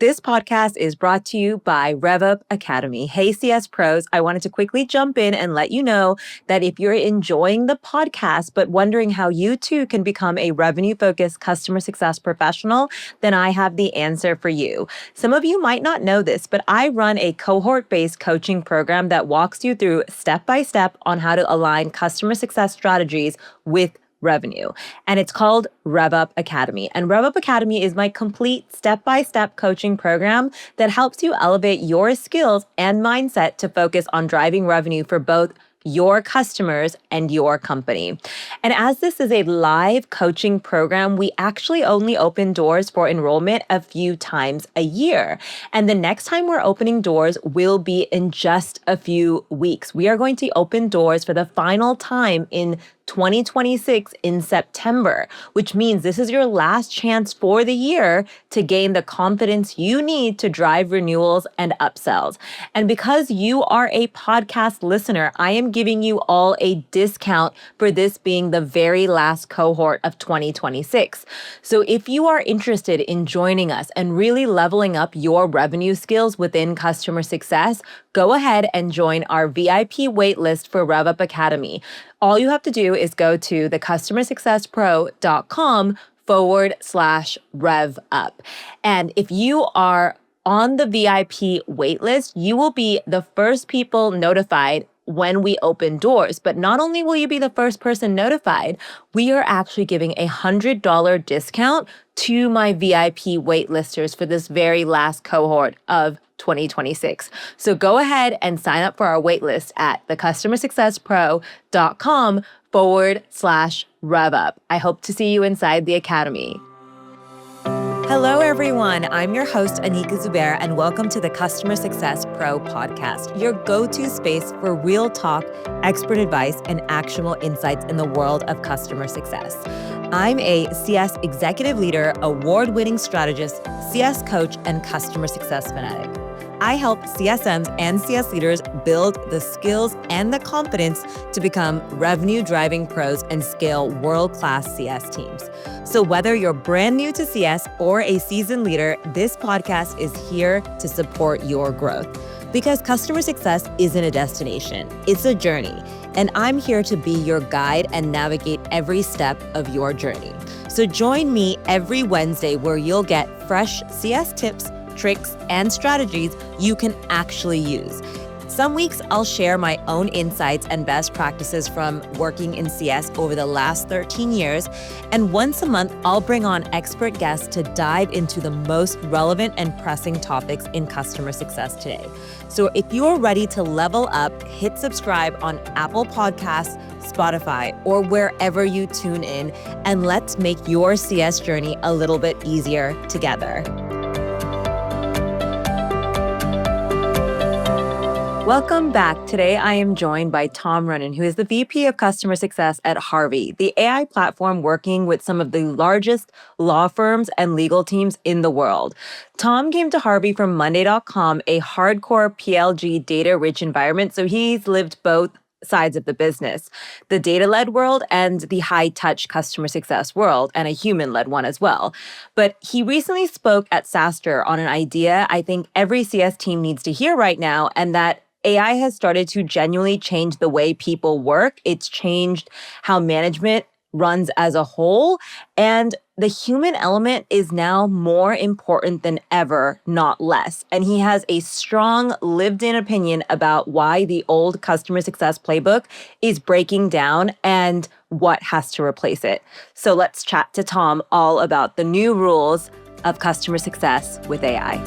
This podcast is brought to you by RevUp Academy. Hey, CS Pros, I wanted to quickly jump in and let you know that if you're enjoying the podcast but wondering how you too can become a revenue-focused customer success professional, then I have the answer for you. Some of you might not know this, but I run a cohort-based coaching program that walks you through step-by-step on how to align customer success strategies with revenue. And it's called RevUp Academy. And RevUp Academy is my complete step-by-step coaching program that helps you elevate your skills and mindset to focus on driving revenue for both your customers and your company. And as this is a live coaching program, we actually only open doors for enrollment a few times a year. And the next time we're opening doors will be in just a few weeks. We are going to open doors for the final time in 2026 in September, which means this is your last chance for the year to gain the confidence you need to drive renewals and upsells. And because you are a podcast listener, I am giving you all a discount for this being the very last cohort of 2026. So if you are interested in joining us and really leveling up your revenue skills within customer success, go ahead and join our VIP waitlist for RevUp Academy. All you have to do is go to thecustomersuccesspro.com/revup. And if you are on the VIP waitlist, you will be the first people notified when we open doors. But not only will you be the first person notified, we are actually giving a $100 discount to my VIP waitlisters for this very last cohort of 2026. So go ahead and sign up for our waitlist at thecustomersuccesspro.com/revup. I hope to see you inside the academy. Hello, everyone. I'm your host, Anika Zubair, and welcome to the Customer Success Pro podcast, your go-to space for real talk, expert advice, and actionable insights in the world of customer success. I'm a CS executive leader, award-winning strategist, CS coach, and customer success fanatic. I help CSMs and CS leaders build the skills and the confidence to become revenue-driving pros and scale world-class CS teams. So whether you're brand new to CS or a seasoned leader, this podcast is here to support your growth. Because customer success isn't a destination, it's a journey. And I'm here to be your guide and navigate every step of your journey. So join me every Wednesday where you'll get fresh CS tips, tricks, and strategies you can actually use. Some weeks I'll share my own insights and best practices from working in CS over the last 13 years. And once a month, I'll bring on expert guests to dive into the most relevant and pressing topics in customer success today. So if you're ready to level up, hit subscribe on Apple Podcasts, Spotify, or wherever you tune in, and let's make your CS journey a little bit easier together. Welcome back. Today, I am joined by Tom Rennan, who is the VP of Customer Success at Harvey, the AI platform working with some of the largest law firms and legal teams in the world. Tom came to Harvey from Monday.com, a hardcore PLG data-rich environment, so he's lived both sides of the business, the data-led world and the high-touch customer success world, and a human-led one as well. But he recently spoke at SaaStr on an idea I think every CS team needs to hear right now, and that AI has started to genuinely change the way people work. It's changed how management runs as a whole. And the human element is now more important than ever, not less. And he has a strong lived-in opinion about why the old customer success playbook is breaking down and what has to replace it. So let's chat to Tom all about the new rules of customer success with AI.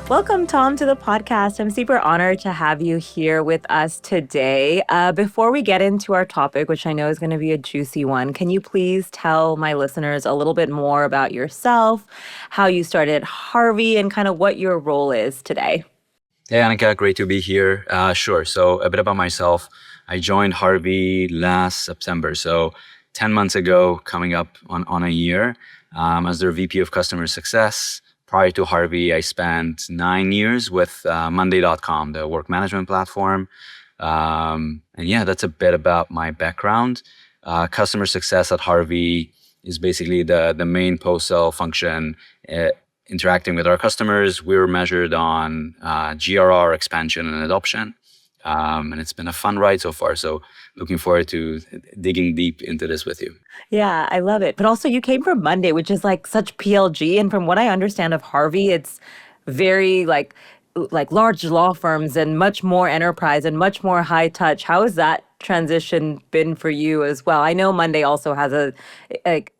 Welcome, Tom, to the podcast. I'm super honored to have you here with us today. Before we get into our topic, which I know is going to be a juicy one, can you please tell my listeners a little bit more about yourself, how you started Harvey, and kind of what your role is today? Hey, Anika, great to be here. Sure. So a bit about myself. I joined Harvey last September, so 10 months ago, coming up on a year, as their VP of Customer Success. Prior to Harvey, I spent 9 years with Monday.com, the work management platform. And yeah, that's a bit about my background. Customer success at Harvey is basically the main post-sale function interacting with our customers. We were measured on GRR, expansion, and adoption. And it's been a fun ride so far. So looking forward to digging deep into this with you. Yeah, I love it. But also, you came from Monday, which is like such PLG, and from what I understand of Harvey, it's very like large law firms and much more enterprise and much more high touch. How has that transition been for you as well? I know Monday also has a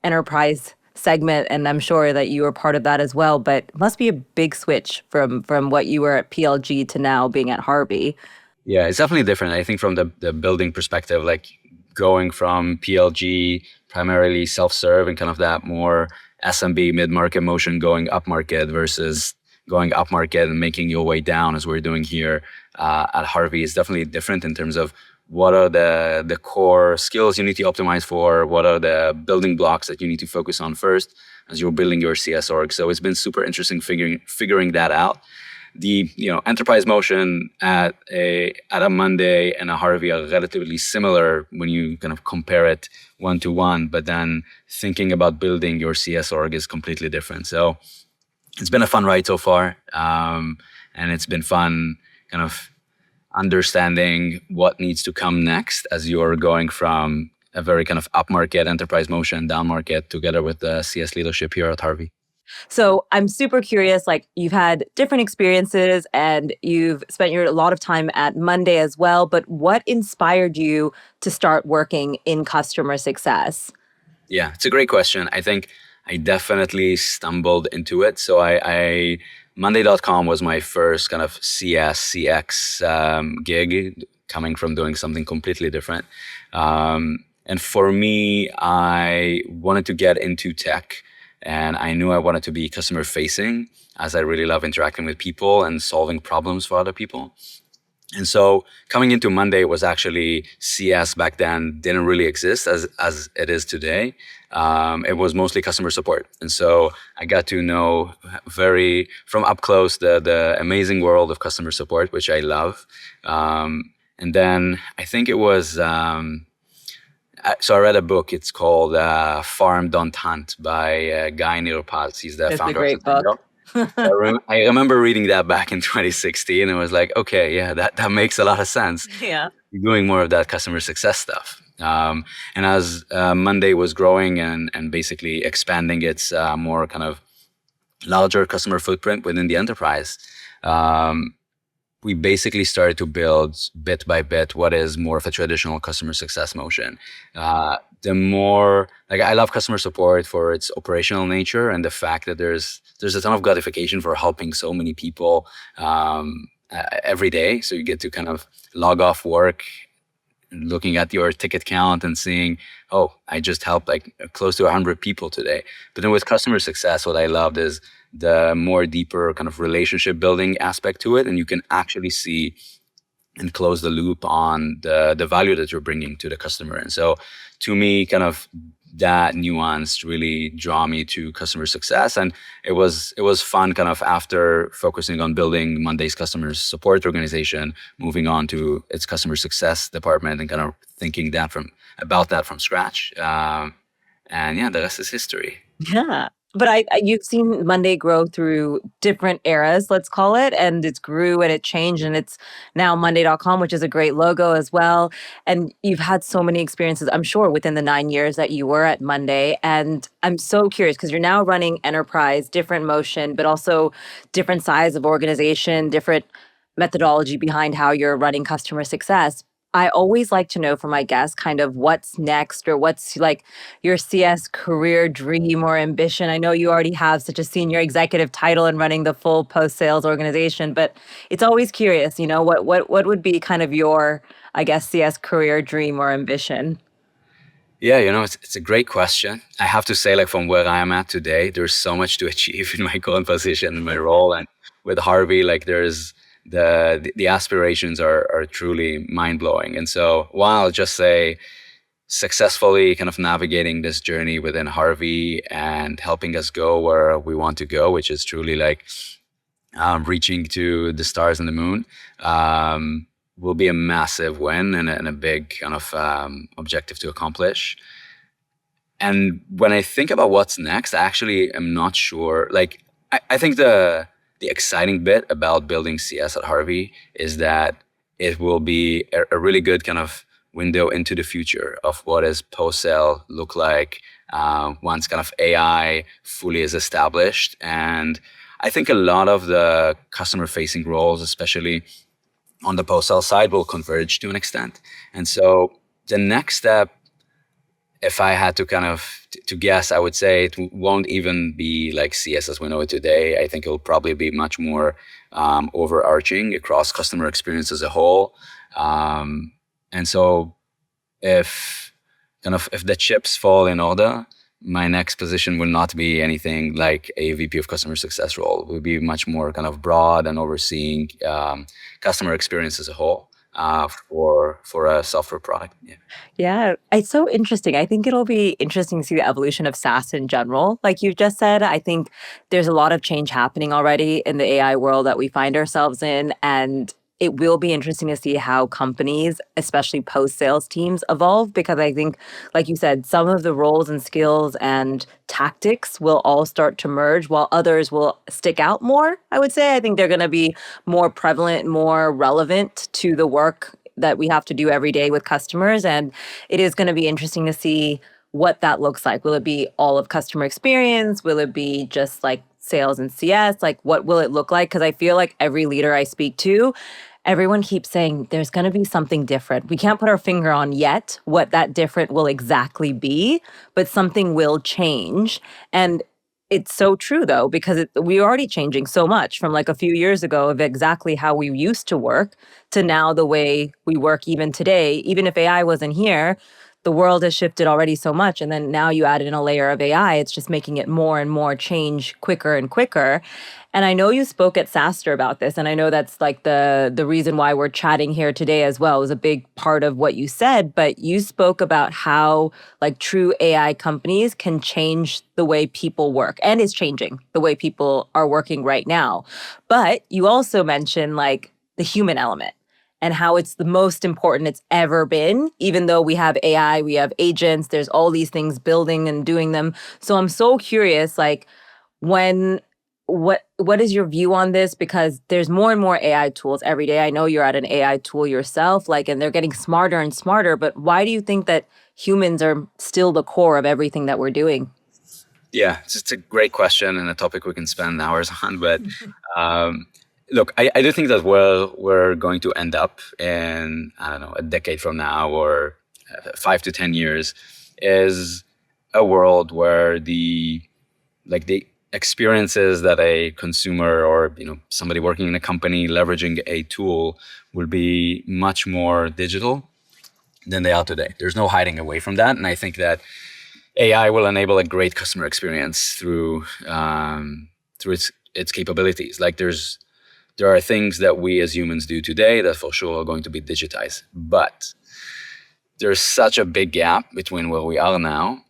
enterprise segment, and I'm sure that you were part of that as well. But it must be a big switch from what you were at PLG to now being at Harvey. Yeah, it's definitely different. I think from the building perspective, like going from PLG, primarily self-serve and kind of that more SMB mid-market motion going upmarket versus going upmarket and making your way down as we're doing here at Harvey is definitely different in terms of what are the core skills you need to optimize for, what are the building blocks that you need to focus on first as you're building your CS org. So it's been super interesting figuring that out. The enterprise motion at a Monday and a Harvey are relatively similar when you kind of compare it one to one, but then thinking about building your CS org is completely different. So it's been a fun ride so far, and it's been fun kind of understanding what needs to come next as you're going from a very kind of upmarket enterprise motion down market together with the CS leadership here at Harvey. So I'm super curious, like you've had different experiences and you've spent a lot of time at Monday as well, but what inspired you to start working in customer success? Yeah, it's a great question. I think I definitely stumbled into it. So I Monday.com was my first kind of CS, CX gig, coming from doing something completely different. And for me, I wanted to get into tech. And I knew I wanted to be customer facing, as I really love interacting with people and solving problems for other people. And so coming into Monday was actually CS back then didn't really exist as it is today. It was mostly customer support. And so I got to know very from up close the amazing world of customer support, which I love. And then I think it was so I read a book. It's called Farm Don't Hunt by Guy Niropaz. He's the It's a founder of great book. Nintendo. I remember reading that back in 2016 and was like, okay, yeah, that makes a lot of sense. Yeah. You're doing more of that customer success stuff. And as Monday was growing and basically expanding its more kind of larger customer footprint within the enterprise, we basically started to build bit by bit what is more of a traditional customer success motion. The more like I love customer support for its operational nature and the fact that there's a ton of gratification for helping so many people every day. So you get to kind of log off work, looking at your ticket count and seeing, oh, I just helped like close to 100 people today. But then with customer success, what I loved is the more deeper kind of relationship building aspect to it. And you can actually see and close the loop on the value that you're bringing to the customer. And so to me, kind of that nuance really draw me to customer success. And it was fun kind of after focusing on building Monday's customer support organization, moving on to its customer success department and kind of thinking about that from scratch. And yeah, the rest is history. Yeah. But you've seen Monday grow through different eras, let's call it, and it's grew and it changed and it's now Monday.com, which is a great logo as well. And you've had so many experiences, I'm sure, within the 9 years that you were at Monday. And I'm so curious because you're now running enterprise, different motion, but also different size of organization, different methodology behind how you're running customer success. I always like to know from my guests kind of what's next or what's like your CS career dream or ambition. I know you already have such a senior executive title and running the full post-sales organization, but it's always curious, what would be kind of your, I guess, CS career dream or ambition? Yeah, it's a great question. I have to say, like from where I am at today, there's so much to achieve in my current position, in my role, and with Harvey, like there's the aspirations are truly mind blowing. And so, while I'll just say successfully kind of navigating this journey within Harvey and helping us go where we want to go, which is truly like reaching to the stars and the moon, will be a massive win and a big kind of objective to accomplish. And when I think about what's next, I actually am not sure. Like, I think the exciting bit about building CS at Harvey is that it will be a really good kind of window into the future of what does post-sale look like once kind of AI fully is established. And I think a lot of the customer-facing roles, especially on the post-sale side, will converge to an extent. And so the next step, if I had to kind of to guess, I would say it won't even be like CS as we know it today. I think it will probably be much more overarching across customer experience as a whole. And so if if the chips fall in order, my next position will not be anything like a VP of customer success role. It will be much more kind of broad and overseeing customer experience as a whole for a software product. Yeah. Yeah, it's so interesting. I think it'll be interesting to see the evolution of SaaS in general. Like you just said, I think there's a lot of change happening already in the AI world that we find ourselves in. And it will be interesting to see how companies, especially post sales teams, evolve because I think, like you said, some of the roles and skills and tactics will all start to merge while others will stick out more. I would say I think they're going to be more prevalent, more relevant to the work that we have to do every day with customers. And it is going to be interesting to see what that looks like. Will it be all of customer experience? Will it be just like sales and CS? Like, what will it look like? Because I feel like every leader I speak to, everyone keeps saying there's going to be something different. We can't put our finger on yet what that different will exactly be, but something will change. And it's so true though, because we're already changing so much from like a few years ago of exactly how we used to work to now the way we work even today. Even if AI wasn't here, the world has shifted already so much. And then now you add in a layer of AI, it's just making it more and more change quicker and quicker. And I know you spoke at SaaStr about this, and I know that's like the reason why we're chatting here today as well. It was a big part of what you said, but you spoke about how like true AI companies can change the way people work and is changing the way people are working right now. But you also mentioned like the human element and how it's the most important it's ever been. Even though we have AI, we have agents, there's all these things building and doing them. So I'm so curious, like when what is your view on this? Because there's more and more AI tools every day. I know you're at an AI tool yourself, like, and they're getting smarter and smarter. But why do you think that humans are still the core of everything that we're doing? Yeah, it's a great question and a topic we can spend hours on. But look, I do think that we're going to end up in, I don't know, a decade from now or 5 to 10 years is a world where the experiences that a consumer or somebody working in a company leveraging a tool will be much more digital than they are today. There's no hiding away from that, and I think that AI will enable a great customer experience through its capabilities. Like there are things that we as humans do today that for sure are going to be digitized, but there's such a big gap between where we are now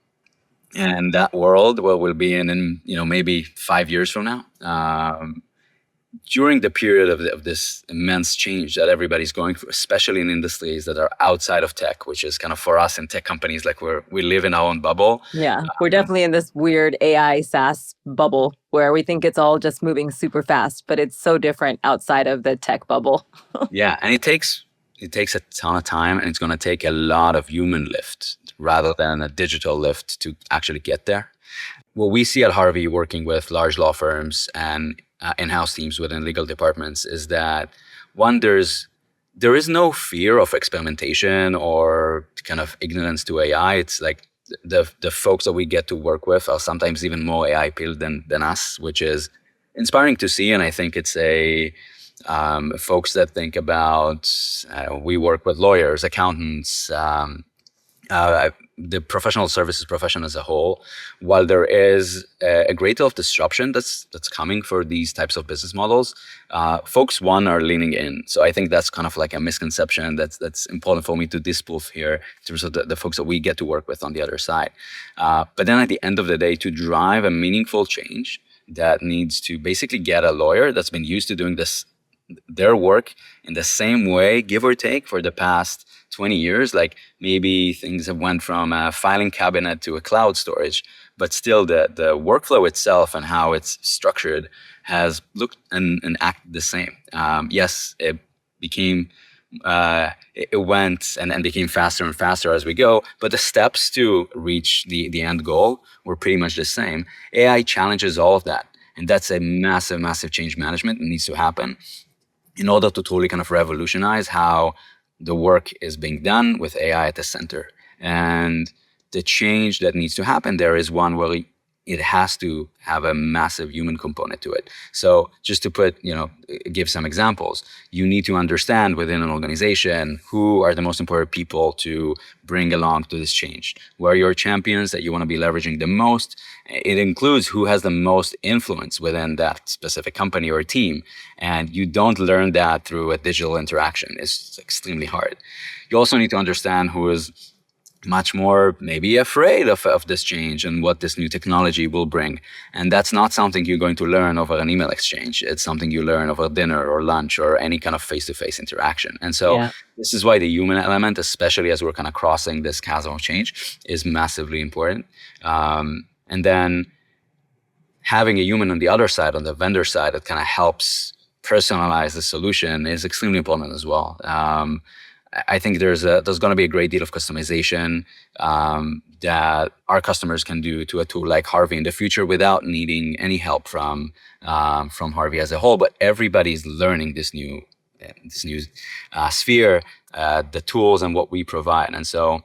and that world where we'll be in maybe 5 years from now. During the period of this immense change that everybody's going through, especially in industries that are outside of tech, which is kind of for us in tech companies, like we live in our own bubble. Yeah, we're definitely in this weird AI SaaS bubble where we think it's all just moving super fast, but it's so different outside of the tech bubble. Yeah, and it takes a ton of time, and it's going to take a lot of human lift rather than a digital lift to actually get there. What we see at Harvey working with large law firms and in-house teams within legal departments is that one, there is no fear of experimentation or kind of ignorance to AI. It's like the folks that we get to work with are sometimes even more AI pilled than us, which is inspiring to see. And I think it's folks that think about, we work with lawyers, accountants, the professional services profession as a whole. While there is a great deal of disruption that's coming for these types of business models, folks, are leaning in. So I think that's kind of like a misconception that's important for me to disprove here in terms of the folks that we get to work with on the other side. But then at the end of the day, to drive a meaningful change that needs to basically get a lawyer that's been used to doing this their work in the same way, give or take, for the past 20 years. Like maybe things have went from a filing cabinet to a cloud storage, but still the workflow itself and how it's structured has looked and acted the same. Yes, it became it went and became faster and faster as we go, but the steps to reach the end goal were pretty much the same. AI challenges all of that, and that's a massive change management that needs to happen in order to totally kind of revolutionize how the work is being done with AI at the center. And the change that needs to happen there is one where it has to have a massive human component to it. So just to give some examples, you need to understand within an organization who are the most important people to bring along to this change. Where are your champions that you want to be leveraging the most? It includes who has the most influence within that specific company or team. And you don't learn that through a digital interaction. It's extremely hard. You also need to understand who is much more maybe afraid of this change and what this new technology will bring. And that's not something you're going to learn over an email exchange. It's something you learn over dinner or lunch or any kind of face-to-face interaction. And so this is why the human element, especially as we're kind of crossing this chasm of change, is massively important. And then having a human on the other side, on the vendor side, that kind of helps personalize the solution is extremely important as well. I think there's going to be a great deal of customization that our customers can do to a tool like Harvey in the future without needing any help from Harvey as a whole. But everybody's learning this new sphere, the tools and what we provide. And so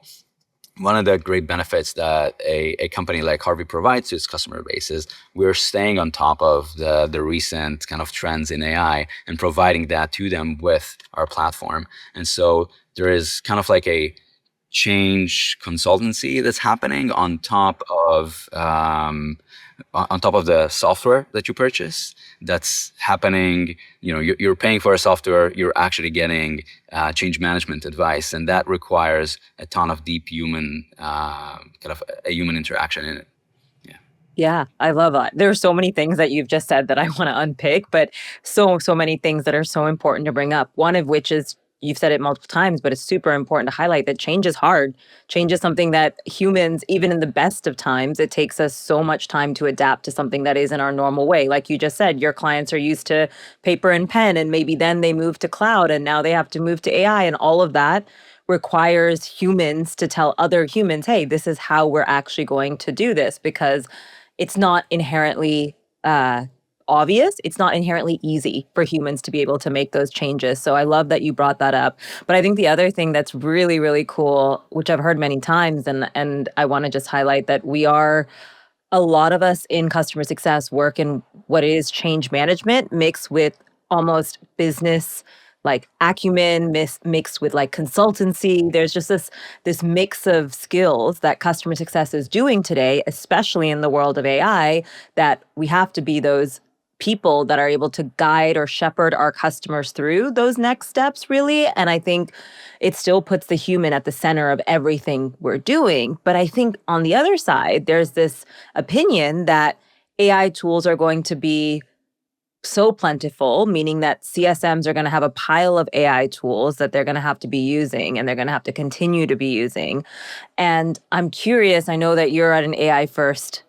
one of the great benefits that a company like Harvey provides to its customer base is we're staying on top of the recent kind of trends in AI and providing that to them with our platform. And so there is kind of like a change consultancy that's happening on top of the software that you purchase. That's happening. You're paying for a software. You're actually getting change management advice, and that requires a ton of deep human kind of a human interaction in it. Yeah, I love that. There are so many things that you've just said that I want to unpick, but so many things that are so important to bring up. One of which is, you've said it multiple times, but it's super important to highlight that change is hard. Change is something that humans, even in the best of times, it takes us so much time to adapt to something that isn't our normal way. Like you just said, your clients are used to paper and pen, and maybe then they move to cloud, and now they have to move to AI, and all of that requires humans to tell other humans, hey, this is how we're actually going to do this, because it's not inherently obvious. It's not inherently easy for humans to be able to make those changes. So I love that you brought that up. But I think the other thing that's really, really cool, which I've heard many times, and I want to just highlight that a lot of us in customer success work in what is change management mixed with almost business like acumen mixed with like consultancy. There's just this mix of skills that customer success is doing today, especially in the world of AI, that we have to be those people that are able to guide or shepherd our customers through those next steps, really. And I think it still puts the human at the center of everything we're doing. But I think on the other side, there's this opinion that AI tools are going to be so plentiful, meaning that CSMs are going to have a pile of AI tools that they're going to have to be using, and they're going to have to continue to be using. And I'm curious, I know that you're at an AI first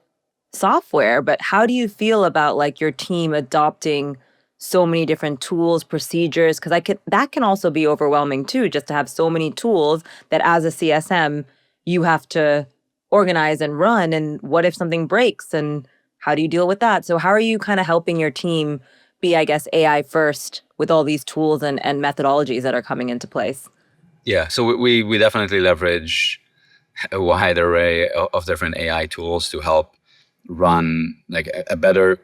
software, but how do you feel about like your team adopting so many different tools, procedures? Because that can also be overwhelming too, just to have so many tools that as a CSM, you have to organize and run. And what if something breaks? And how do you deal with that? So how are you kind of helping your team be, I guess, AI first with all these tools and methodologies that are coming into place? Yeah, so we definitely leverage a wide array of different AI tools to help run like a better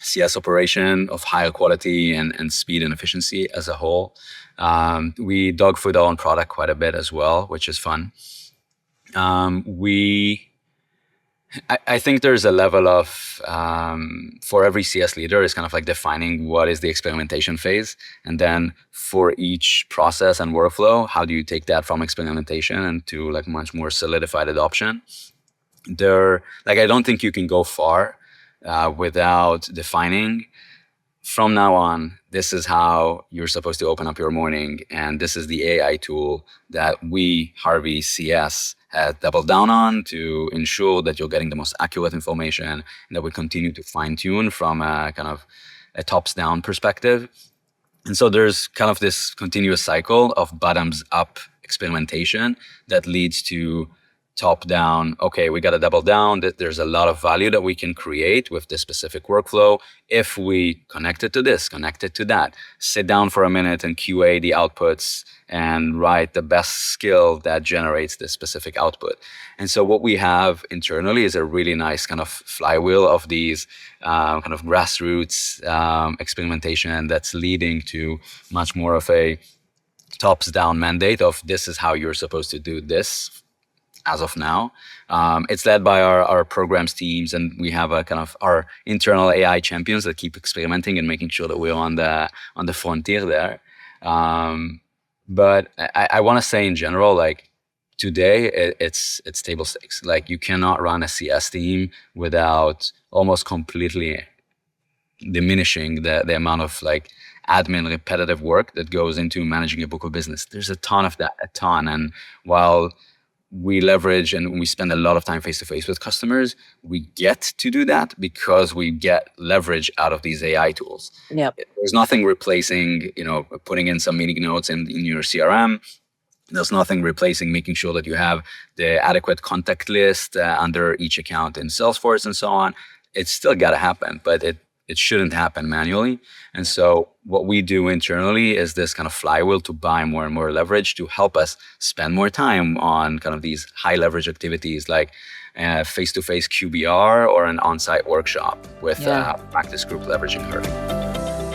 CS operation of higher quality and speed and efficiency as a whole. We dogfood our own product quite a bit as well, which is fun. I think there's a level of, for every CS leader, is kind of like defining what is the experimentation phase. And then for each process and workflow, how do you take that from experimentation into like much more solidified adoption? I don't think you can go far without defining from now on, this is how you're supposed to open up your morning. And this is the AI tool that we, Harvey CS, has doubled down on to ensure that you're getting the most accurate information and that we continue to fine tune from a kind of a tops down perspective. And so there's kind of this continuous cycle of bottoms up experimentation that leads to top down. Okay, we got to double down that there's a lot of value that we can create with this specific workflow if we connect it to this, connect it to that, sit down for a minute and QA the outputs and write the best skill that generates this specific output. And so what we have internally is a really nice kind of flywheel of these kind of grassroots experimentation that's leading to much more of a tops down mandate of this is how you're supposed to do this as of now. It's led by our programs teams, and we have a kind of our internal AI champions that keep experimenting and making sure that we're on the frontier there. But I want to say in general, like today, it's table stakes. Like you cannot run a CS team without almost completely diminishing the amount of like admin repetitive work that goes into managing a book of business. There's a ton of that, a ton. And while we leverage and we spend a lot of time face to face with customers, we get to do that because we get leverage out of these AI tools. Yep. There's nothing replacing, putting in some meeting notes in your CRM. There's nothing replacing making sure that you have the adequate contact list under each account in Salesforce and so on. It's still got to happen, but it shouldn't happen manually. And so what we do internally is this kind of flywheel to buy more and more leverage to help us spend more time on kind of these high leverage activities like face-to-face QBR or an on-site workshop with practice group leveraging Harvey.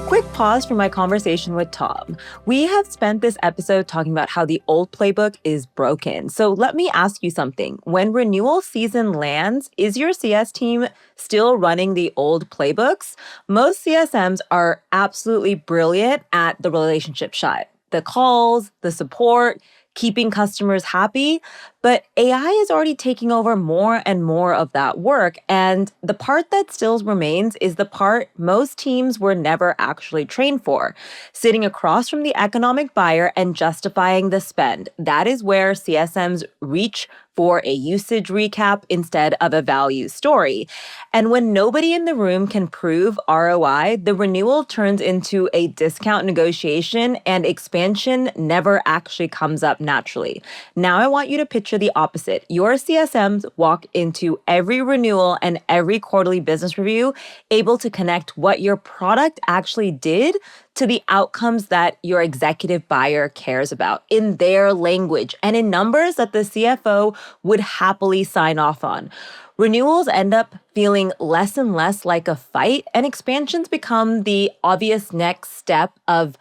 Quick pause for my conversation with Tom. We have spent this episode talking about how the old playbook is broken. So let me ask you something. When renewal season lands, is your CS team still running the old playbooks? Most CSMs are absolutely brilliant at the relationship side, the calls, the support, keeping customers happy. But AI is already taking over more and more of that work. And the part that still remains is the part most teams were never actually trained for, sitting across from the economic buyer and justifying the spend. That is where CSMs reach for a usage recap instead of a value story. And when nobody in the room can prove ROI, the renewal turns into a discount negotiation and expansion never actually comes up naturally. Now I want you to picture the opposite. Your CSMs walk into every renewal and every quarterly business review able to connect what your product actually did to the outcomes that your executive buyer cares about in their language and in numbers that the CFO would happily sign off on. Renewals end up feeling less and less like a fight, and expansions become the obvious next step of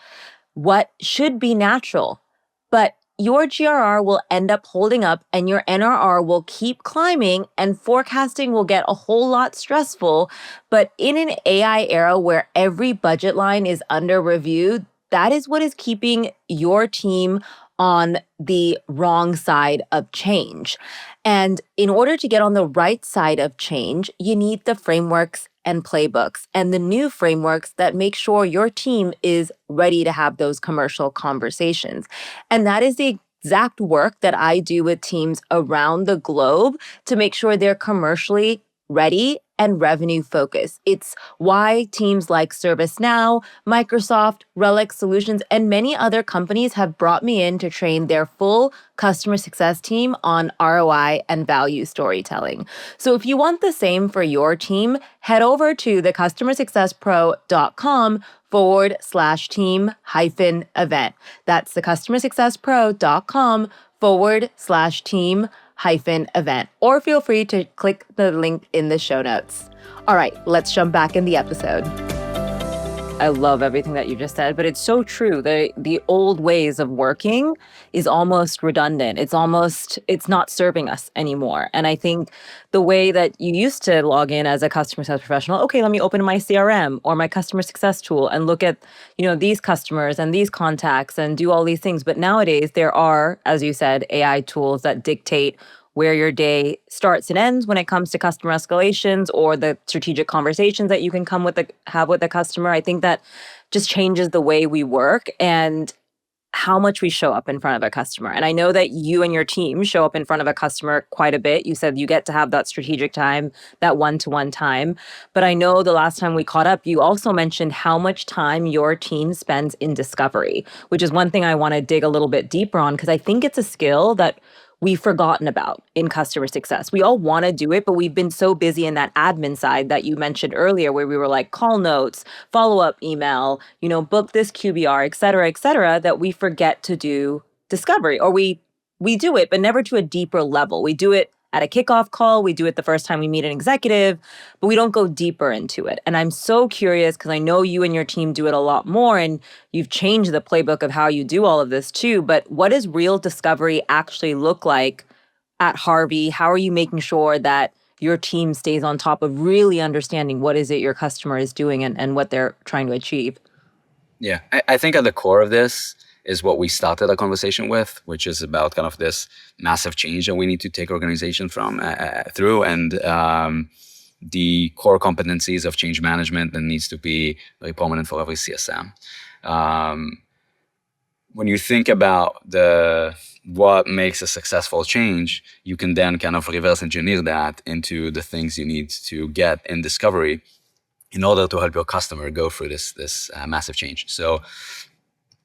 what should be natural. But your GRR will end up holding up and your NRR will keep climbing and forecasting will get a whole lot stressful. But in an AI era where every budget line is under review, that is what is keeping your team on the wrong side of change. And in order to get on the right side of change, you need the frameworks and playbooks and the new frameworks that make sure your team is ready to have those commercial conversations. And that is the exact work that I do with teams around the globe to make sure they're commercially ready and revenue focused. It's why teams like ServiceNow, Microsoft, Relic Solutions, and many other companies have brought me in to train their full customer success team on ROI and value storytelling. So if you want the same for your team, head over to thecustomersuccesspro.com/team-event. That's thecustomersuccesspro.com/team-event, or feel free to click the link in the show notes. All right, let's jump back in the episode. I love everything that you just said, but it's so true. The old ways of working is almost redundant. It's not serving us anymore. And I think the way that you used to log in as a customer success professional, okay, let me open my CRM or my customer success tool and look at, these customers and these contacts and do all these things. But nowadays there are, as you said, AI tools that dictate where your day starts and ends when it comes to customer escalations or the strategic conversations that you can have with the customer. I think that just changes the way we work and how much we show up in front of a customer. And I know that you and your team show up in front of a customer quite a bit. You said you get to have that strategic time, that one-to-one time. But I know the last time we caught up, you also mentioned how much time your team spends in discovery, which is one thing I want to dig a little bit deeper on because I think it's a skill that we've forgotten about in customer success. We all want to do it, but we've been so busy in that admin side that you mentioned earlier, where we were like call notes, follow up email, book this QBR, et cetera, that we forget to do discovery, or we do it, but never to a deeper level. We do it at a kickoff call. We do it the first time we meet an executive, but we don't go deeper into it. And I'm so curious because I know you and your team do it a lot more and you've changed the playbook of how you do all of this too. But what does real discovery actually look like at Harvey? How are you making sure that your team stays on top of really understanding what is it your customer is doing and what they're trying to achieve? Yeah, I think at the core of this is what we started the conversation with, which is about kind of this massive change that we need to take organization from through, and the core competencies of change management that needs to be very prominent for every CSM. When you think about what makes a successful change, you can then kind of reverse engineer that into the things you need to get in discovery in order to help your customer go through this massive change. So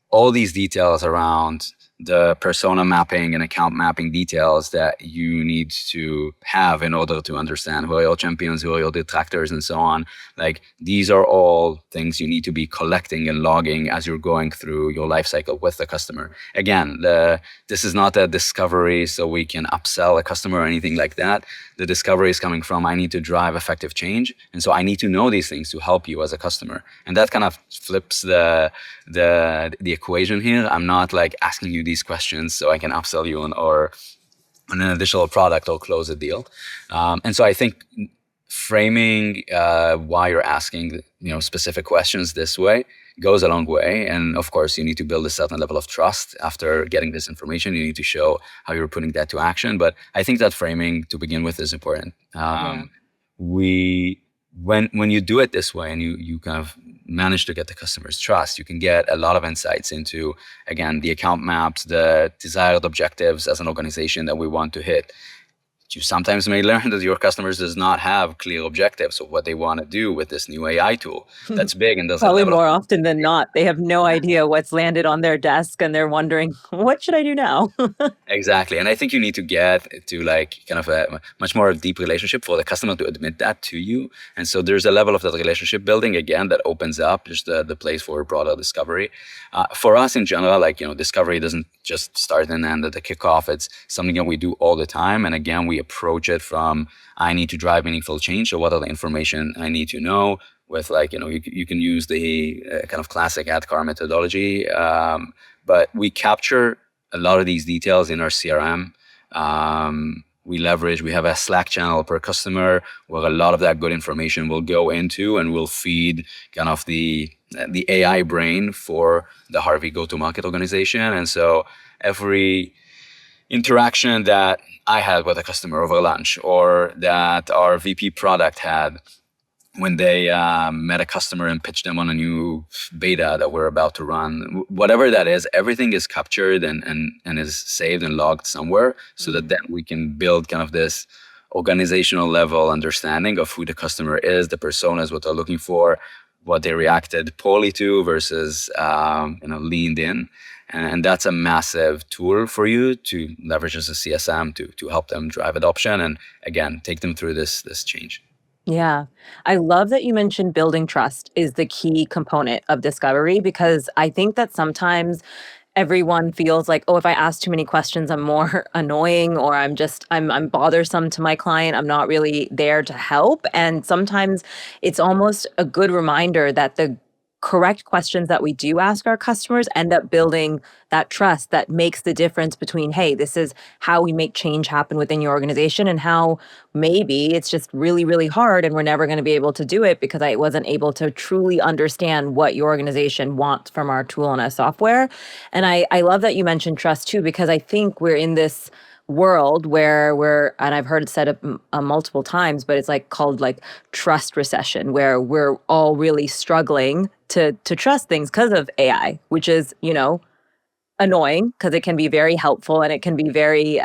all these details around the persona mapping and account mapping details that you need to have in order to understand who are your champions, who are your detractors, and so on. Like, these are all things you need to be collecting and logging as you're going through your life cycle with the customer. Again, this is not a discovery so we can upsell a customer or anything like that. The discovery is coming from, I need to drive effective change. And so I need to know these things to help you as a customer. And that kind of flips the equation here. I'm not like asking you these questions so I can upsell you on an additional product or close a deal. And so I think framing why you're asking specific questions this way goes a long way. And of course, you need to build a certain level of trust after getting this information. You need to show how you're putting that to action. But I think that framing to begin with is important. When you do it this way and you kind of manage to get the customer's trust, you can get a lot of insights into, again, the account maps, the desired objectives as an organization that we want to hit. You sometimes may learn that your customers does not have clear objectives of what they want to do with this new AI tool. That's big, and there's Probably more often than not, they have no idea what's landed on their desk and they're wondering, what should I do now? Exactly. And I think you need to get to like kind of a much more deep relationship for the customer to admit that to you. And so there's a level of that relationship building, again, that opens up just the place for broader discovery. For us in general, discovery doesn't just start and end at the kickoff. It's something that we do all the time. And again, we approach it from, I need to drive meaningful change. So what are the information I need to know? With you can use the kind of classic ADKAR methodology. But we capture a lot of these details in our CRM. We have a Slack channel per customer where a lot of that good information will go into and will feed kind of the AI brain for the Harvey go-to-market organization. And so every interaction that I had with a customer over lunch, or that our VP product had when they met a customer and pitched them on a new beta that we're about to run, whatever that is, everything is captured and is saved and logged somewhere, so that then we can build kind of this organizational level understanding of who the customer is, the personas, what they're looking for, what they reacted poorly to versus leaned in. And that's a massive tool for you to leverage as a CSM to help them drive adoption and, again, take them through this change. Yeah. I love that you mentioned building trust is the key component of discovery, because I think that sometimes everyone feels like, oh, if I ask too many questions, I'm more annoying, or I'm bothersome to my client. I'm not really there to help. And sometimes it's almost a good reminder that the correct questions that we do ask our customers end up building that trust that makes the difference between, hey, this is how we make change happen within your organization, and how maybe it's just really, really hard and we're never going to be able to do it because I wasn't able to truly understand what your organization wants from our tool and our software. And I love that you mentioned trust too, because I think we're in this world where we're, and I've heard it said multiple times, but it's like called like trust recession, where we're all really struggling to trust things because of AI, which is, annoying because it can be very helpful and it can be very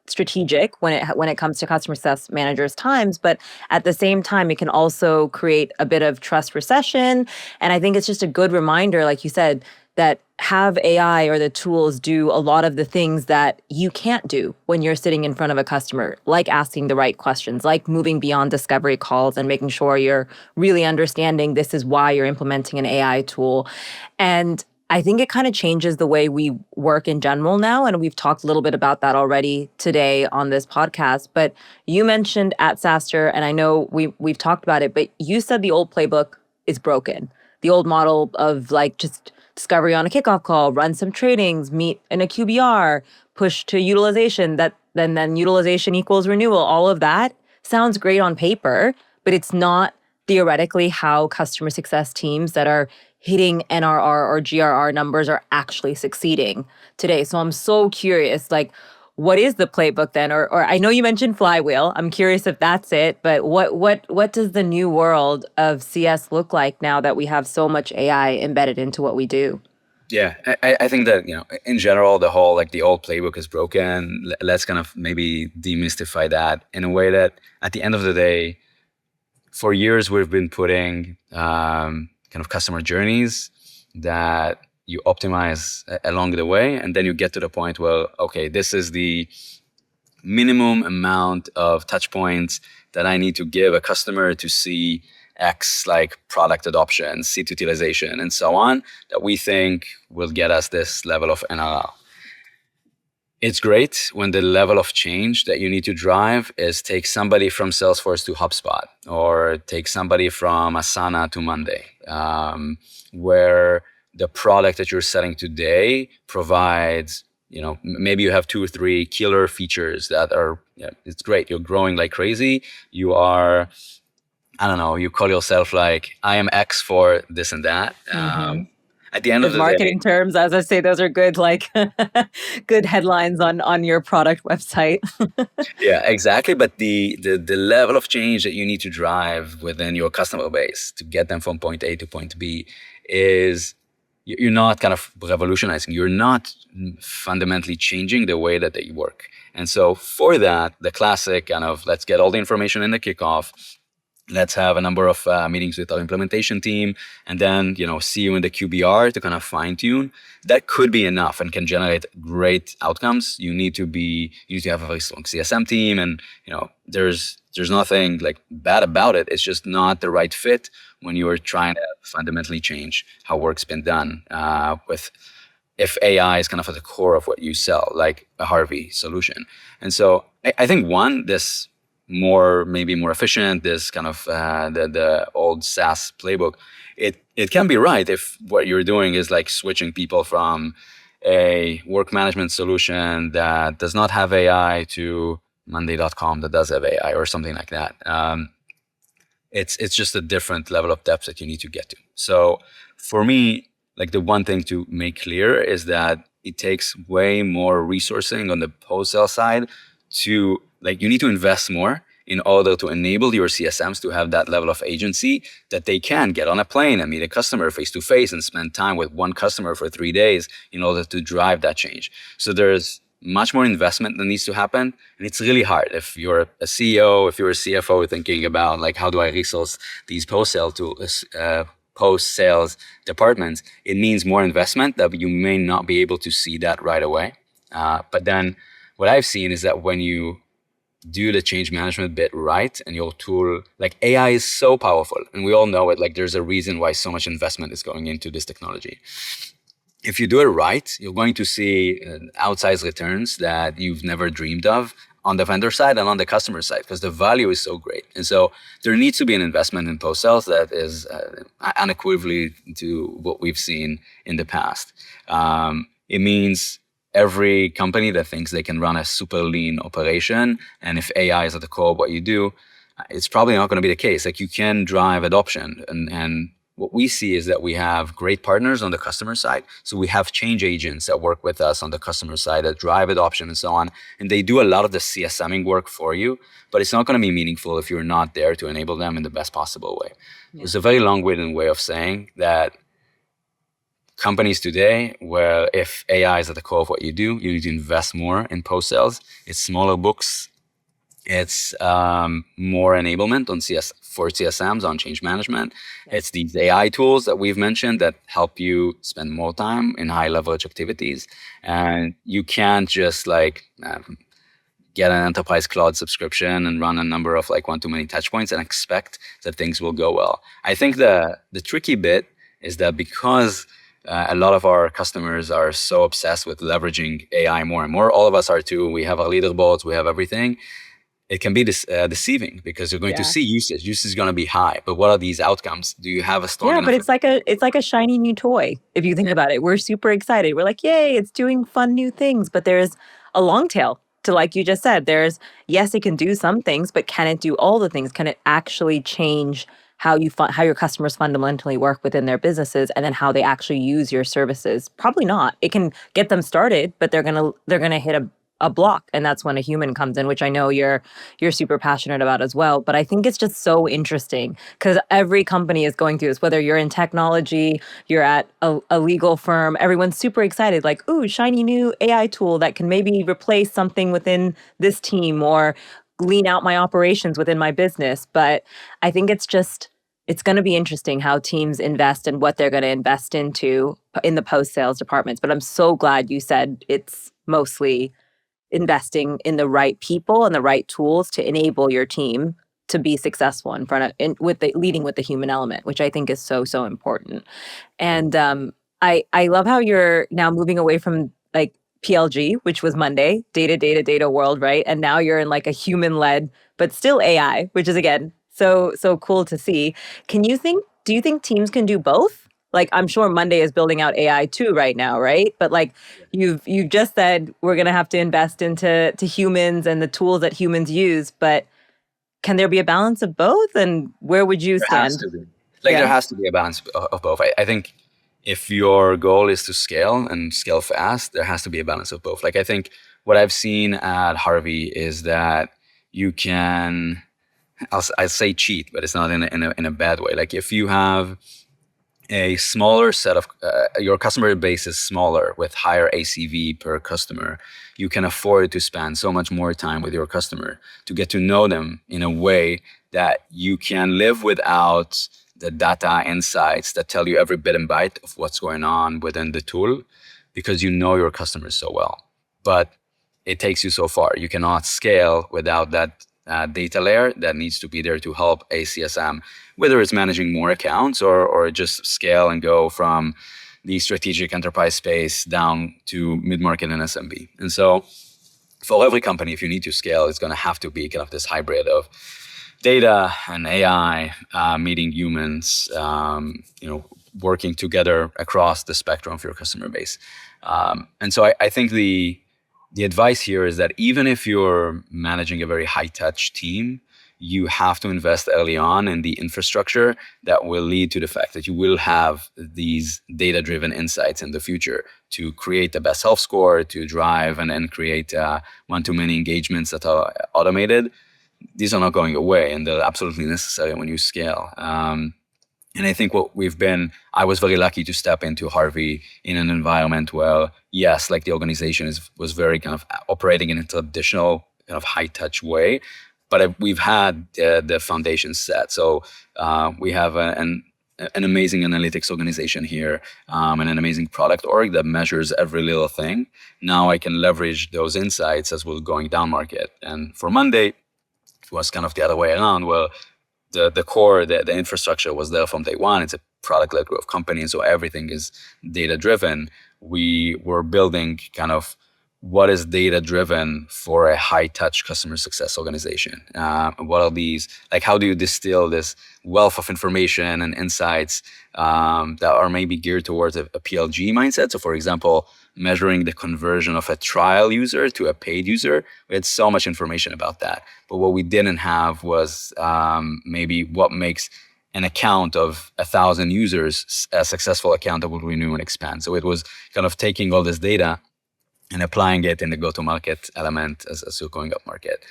strategic when it comes to customer success managers' times. But at the same time, it can also create a bit of trust recession. And I think it's just a good reminder, like you said, that have AI or the tools do a lot of the things that you can't do when you're sitting in front of a customer, like asking the right questions, like moving beyond discovery calls and making sure you're really understanding this is why you're implementing an AI tool. And I think it kind of changes the way we work in general now. And we've talked a little bit about that already today on this podcast. But you mentioned at SaaStr, and I know we've talked about it, but you said the old playbook is broken. The old model of like just discovery on a kickoff call, run some trainings, meet in a QBR, push to utilization, that then utilization equals renewal. All of that sounds great on paper, but it's not theoretically how customer success teams that are hitting NRR or GRR numbers are actually succeeding today. So I'm so curious, like, what is the playbook then? Or I know you mentioned flywheel. I'm curious if that's it, but what does the new world of CS look like now that we have so much AI embedded into what we do? Yeah, I think that, in general, the whole, like, the old playbook is broken. Let's kind of maybe demystify that in a way that at the end of the day, for years, we've been putting kind of customer journeys that you optimize along the way. And then you get to the point where, okay, this is the minimum amount of touch points that I need to give a customer to see X, like product adoption, seat utilization, and so on, that we think will get us this level of NRR. It's great when the level of change that you need to drive is take somebody from Salesforce to HubSpot, or take somebody from Asana to Monday, where the product that you're selling today provides, maybe you have 2 or 3 killer features that are, it's great. You're growing like crazy. You are, I don't know, you call yourself like, I am X for this and that. At the end of Good the day, marketing terms, as I say, those are good, like good headlines on your product website. yeah, exactly. But the level of change that you need to drive within your customer base to get them from point A to point B is, you're not kind of revolutionizing. You're not fundamentally changing the way that they work. And so for that, the classic kind of, let's get all the information in the kickoff. Let's have a number of meetings with our implementation team, and then, see you in the QBR to kind of fine tune. That could be enough and can generate great outcomes. You need to have a very strong CSM team, and there's nothing like bad about it. It's just not the right fit when you are trying to fundamentally change how work's been done. If AI is kind of at the core of what you sell, like a Harvey solution. And so I think this maybe more efficient, this kind of the old SaaS playbook, it can be right if what you're doing is like switching people from a work management solution that does not have AI to Monday.com that does have AI, or something like that. It's just a different level of depth that you need to get to. So for me, like, the one thing to make clear is that it takes way more resourcing on the post-sale side to, like, you need to invest more in order to enable your CSMs to have that level of agency that they can get on a plane and meet a customer face to face and spend time with one customer for 3 days in order to drive that change. So there's much more investment that needs to happen. And it's really hard if you're a CEO, if you're a CFO thinking about, like, how do I resource these post-sales departments? It means more investment that you may not be able to see that right away. But then what I've seen is that when you do the change management bit right, and your tool, like, AI is so powerful, and we all know it, like, there's a reason why so much investment is going into this technology. If you do it right, you're going to see outsized returns that you've never dreamed of on the vendor side and on the customer side, because the value is so great. And so there needs to be an investment in post-sales that is unequivocally to what we've seen in the past. It means every company that thinks they can run a super lean operation, and if AI is at the core of what you do, it's probably not going to be the case. Like, you can drive adoption, and what we see is that we have great partners on the customer side. So we have change agents that work with us on the customer side that drive adoption and so on. And they do a lot of the CSMing work for you, but it's not going to be meaningful if you're not there to enable them in the best possible way. Yeah. It's a very long-winded way of saying that companies today, where if AI is at the core of what you do, you need to invest more in post-sales. It's smaller books. It's more enablement on for CSMs on change management. It's these AI tools that we've mentioned that help you spend more time in high leverage activities. And you can't just get an enterprise cloud subscription and run a number of one too many touch points and expect that things will go well. I think the tricky bit is that because a lot of our customers are so obsessed with leveraging AI more and more, all of us are too. We have our leaderboards, we have everything. It can be deceiving because you're going to see usage. Usage is going to be high, but what are these outcomes? Do you have a strong enough? But it's like a shiny new toy. If you think about it, we're super excited. We're like, yay, it's doing fun new things. But there's a long tail to, like you just said, yes, it can do some things, but can it do all the things? Can it actually change how your customers fundamentally work within their businesses, and then how they actually use your services? Probably not. It can get them started, but they're gonna hit a block, and that's when a human comes in, which I know you're super passionate about as well. But I think it's just so interesting because every company is going through this, whether you're in technology, you're at a legal firm, everyone's super excited, like, ooh, shiny new AI tool that can maybe replace something within this team or lean out my operations within my business. But I think it's going to be interesting how teams invest and what they're going to invest into in the post-sales departments. But I'm so glad you said it's mostly investing in the right people and the right tools to enable your team to be successful leading with the human element, which I think is so, so important. And I love how you're now moving away from PLG, which was Monday, data world, right? And now you're in a human-led, but still AI, which is again so cool to see. Do you think teams can do both? I'm sure Monday is building out AI too right now, right? But you've just said we're gonna have to invest into humans and the tools that humans use, but can there be a balance of both? And where would you stand? There has to be. There has to be a balance of both. I think if your goal is to scale and scale fast, there has to be a balance of both. I think what I've seen at Harvey is that you can, I'll say cheat, but it's not in a bad way. If you have a smaller set of your customer base is smaller with higher ACV per customer, you can afford to spend so much more time with your customer to get to know them in a way that you can live without the data insights that tell you every bit and byte of what's going on within the tool, because you know your customers so well. But it takes you so far. You cannot scale without that data layer that needs to be there to help a CSM, whether it's managing more accounts or just scale and go from the strategic enterprise space down to mid-market and SMB. And so for every company, if you need to scale, it's going to have to be kind of this hybrid of data and AI meeting humans, working together across the spectrum of your customer base. And so I think the advice here is that even if you're managing a very high-touch team, you have to invest early on in the infrastructure that will lead to the fact that you will have these data-driven insights in the future to create the best health score, to drive and create one-to-many engagements that are automated. These are not going away, and they're absolutely necessary when you scale. And I think I was very lucky to step into Harvey in an environment where, yes, the organization was very kind of operating in a traditional kind of high-touch way, but we've had the foundation set. So we have an amazing analytics organization here and an amazing product org that measures every little thing. Now I can leverage those insights as we're going down market. And for Monday, it was kind of the other way around, where the core, the infrastructure was there from day one. It's a product-led growth company, so everything is data-driven. We were building kind of what is data-driven for a high-touch customer success organization. What are these, how do you distill this wealth of information and insights that are maybe geared towards a PLG mindset? So for example, measuring the conversion of a trial user to a paid user. We had so much information about that. But what we didn't have was maybe what makes an account of 1,000 users, a successful account that will renew and expand. So it was kind of taking all this data and applying it in the go-to-market element as you're going up market.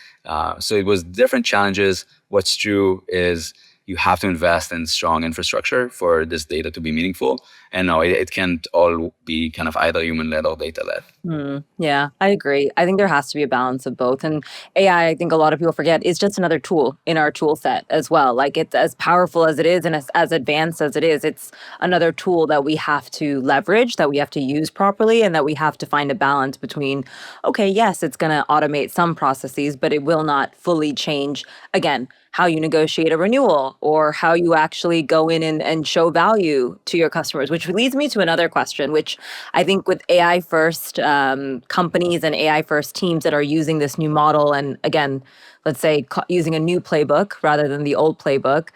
So it was different challenges. What's true is you have to invest in strong infrastructure for this data to be meaningful. And no, it can't all be kind of either human-led or data-led. Yeah, I agree. I think there has to be a balance of both. And AI, I think a lot of people forget, is just another tool in our tool set as well. Like it's as powerful as it is and as advanced as it is, it's another tool that we have to leverage, that we have to use properly, and that we have to find a balance between, okay, yes, it's going to automate some processes, but it will not fully change, again, how you negotiate a renewal or how you actually go in and show value to your customers, which leads me to another question, which I think with AI first companies and AI first teams that are using this new model, and again, let's say using a new playbook rather than the old playbook,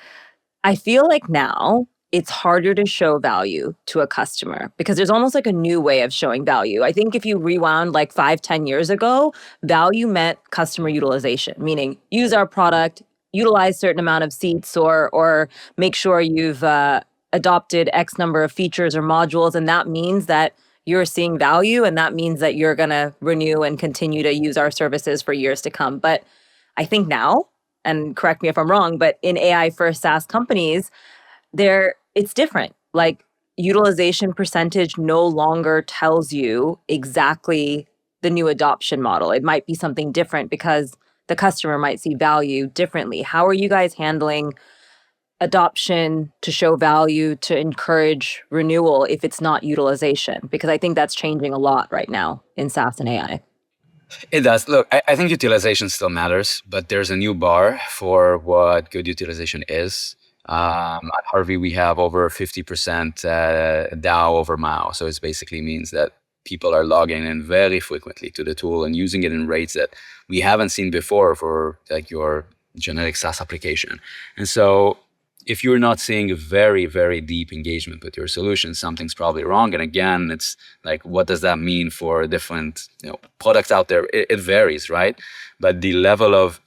I feel like now it's harder to show value to a customer because there's almost like a new way of showing value. I think if you rewound like 5-10 years ago, value meant customer utilization, meaning use our product, utilize certain amount of seats, or make sure you've adopted X number of features or modules. And that means that you're seeing value, and that means that you're going to renew and continue to use our services for years to come. But I think now, and correct me if I'm wrong, but in AI first SaaS companies, it's different. Like utilization percentage no longer tells you exactly the new adoption model. It might be something different because the customer might see value differently. How are you guys handling adoption to show value, to encourage renewal if it's not utilization? Because I think that's changing a lot right now in SaaS and AI. It does. Look, I think utilization still matters, but there's a new bar for what good utilization is. At Harvey, we have over 50% DAO over MAU. So it basically means that people are logging in very frequently to the tool and using it in rates that we haven't seen before for like your generic SaaS application. And so if you're not seeing a very, very deep engagement with your solution, something's probably wrong. And again, it's like, what does that mean for different products out there? It varies, right? But the level of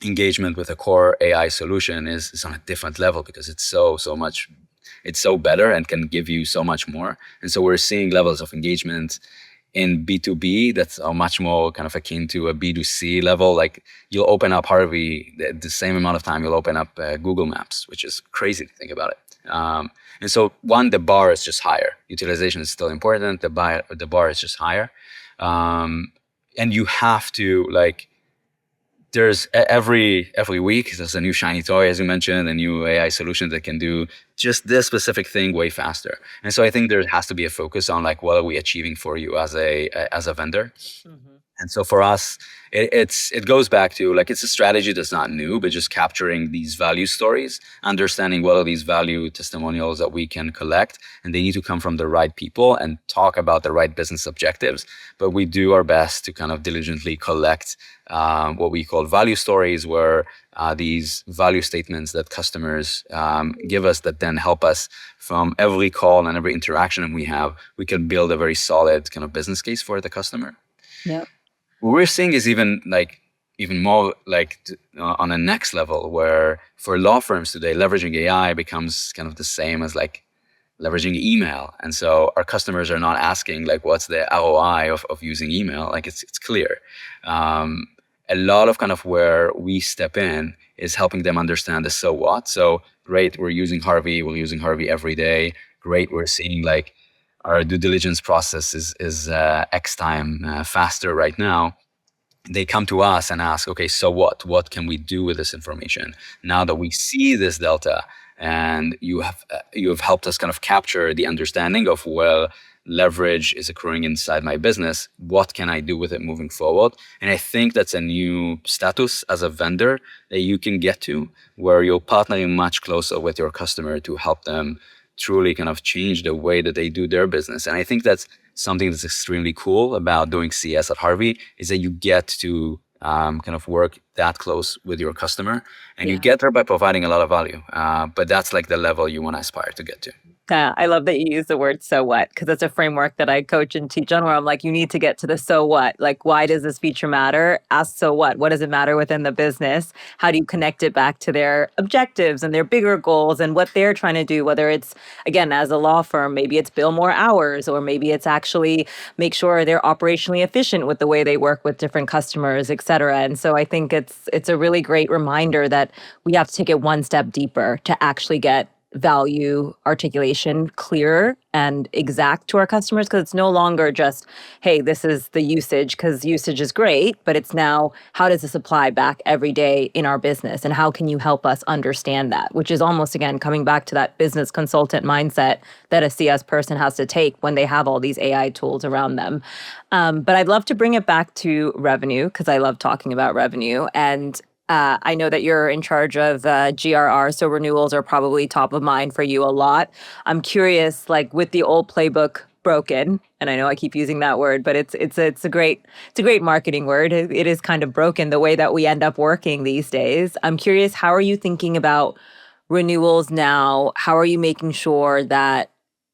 engagement with a core AI solution is on a different level because it's so better and can give you so much more. And so we're seeing levels of engagement in B2B that's much more kind of akin to a B2C level. Like you'll open up Harvey the same amount of time you'll open up Google Maps, which is crazy to think about it. And so the bar is just higher. Utilization is still important. The bar is just higher. And you have to there's every week there's a new shiny toy, as you mentioned, a new AI solution that can do just this specific thing way faster. And so I think there has to be a focus on what are we achieving for you as a vendor. Mm-hmm. And so for us, it goes back to it's a strategy that's not new, but just capturing these value stories, understanding what are these value testimonials that we can collect, and they need to come from the right people and talk about the right business objectives. But we do our best to kind of diligently collect what we call value stories, where these value statements that customers give us that then help us from every call and every interaction we have, we can build a very solid kind of business case for the customer. Yeah. What we're seeing is even more on the next level, where for law firms today, leveraging AI becomes kind of the same as leveraging email. And so our customers are not asking what's the ROI of using email. It's clear. A lot of kind of where we step in is helping them understand the so what. So great, we're using Harvey every day. Great, we're seeing our due diligence process is X time faster right now. They come to us and ask, okay, so what? What can we do with this information? Now that we see this delta, and you have helped us kind of capture the understanding of, well, leverage is occurring inside my business. What can I do with it moving forward? And I think that's a new status as a vendor that you can get to, where you're partnering much closer with your customer to help them truly kind of change the way that they do their business. And I think that's something that's extremely cool about doing CS at Harvey, is that you get to kind of work that close with your customer, and you get there by providing a lot of value. But that's the level you want to aspire to get to. Yeah, I love that you use the word so what, because that's a framework that I coach and teach on where I'm like, you need to get to the so what. Like, why does this feature matter? Ask so what? What does it matter within the business? How do you connect it back to their objectives and their bigger goals and what they're trying to do? Whether it's, again, as a law firm, maybe it's bill more hours, or maybe it's actually make sure they're operationally efficient with the way they work with different customers, et cetera. And so I think it's a really great reminder that we have to take it one step deeper to actually get value articulation clear and exact to our customers, because it's no longer just, hey, this is the usage, because usage is great, but it's now, how does this apply back every day in our business, and how can you help us understand that, which is almost, again, coming back to that business consultant mindset that a CS person has to take when they have all these AI tools around them. But I'd love to bring it back to revenue, because I love talking about revenue. And I know that you're in charge of GRR, so renewals are probably top of mind for you a lot. I'm curious, like with the old playbook broken, and I know I keep using that word, but it's a great marketing word. It is kind of broken the way that we end up working these days. I'm curious, how are you thinking about renewals now? How are you making sure that